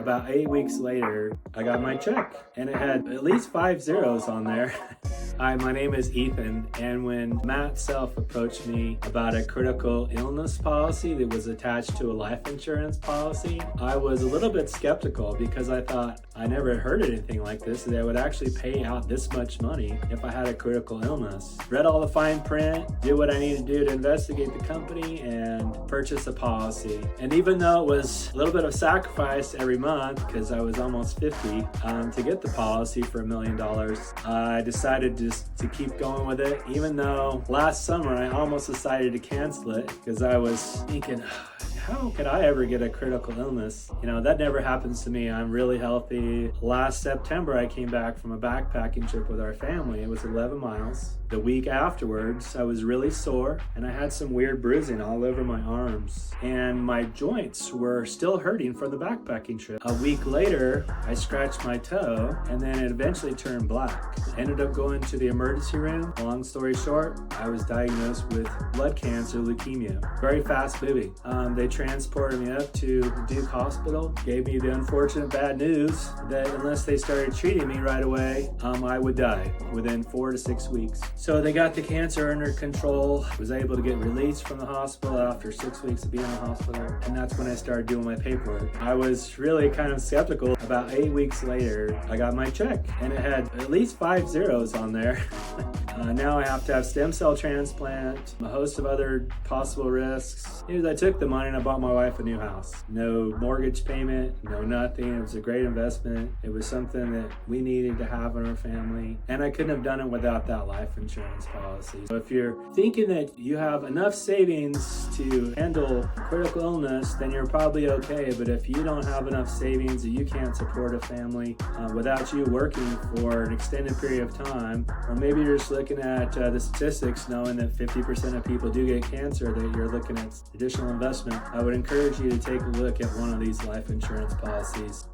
About 8 weeks later, I got my check and it had at least 5 zeros on there. Hi, my name is Ethan, and when Matt Self approached me about a critical illness policy that was attached to a life insurance policy, I was a little bit skeptical because I thought I never heard anything like this, that would actually pay out this much money if I had a critical illness. Read all the fine print, did what I needed to do to investigate the company, and purchase a policy. And even though it was a little bit of sacrifice every month, because I was almost 50, to get the policy for $1 million, I decided just to keep going with it, even though last summer I almost decided to cancel it because I was thinking, how could I ever get a critical illness? You know, that never happens to me. I'm really healthy. Last September, I came back from a backpacking trip with our family. It was 11 miles. The week afterwards, I was really sore and I had some weird bruising all over my arms. And my joints were still hurting from the backpacking trip. A week later, I scratched my toe and then it eventually turned black. Ended up going to the emergency room. Long story short, I was diagnosed with blood cancer, leukemia. Very fast moving. They transported me up to Duke Hospital, gave me the unfortunate bad news that unless they started treating me right away, I would die within 4 to 6 weeks. So they got the cancer under control, was able to get released from the hospital after 6 weeks of being in the hospital, and that's when I started doing my paperwork. I was really kind of skeptical. About 8 weeks later, I got my check, and it had at least 5 zeros on there. Now I have to have stem cell transplant, a host of other possible risks. I took the money and I bought my wife a new house. No mortgage payment, no nothing. It was a great investment. It was something that we needed to have in our family. And I couldn't have done it without that life insurance policy. So if you're thinking that you have enough savings to handle critical illness, then you're probably okay. But if you don't have enough savings that you can't support a family without you working for an extended period of time, or maybe you're just looking at the statistics knowing that 50% of people do get cancer, that you're looking at additional investment, I would encourage you to take a look at one of these life insurance policies.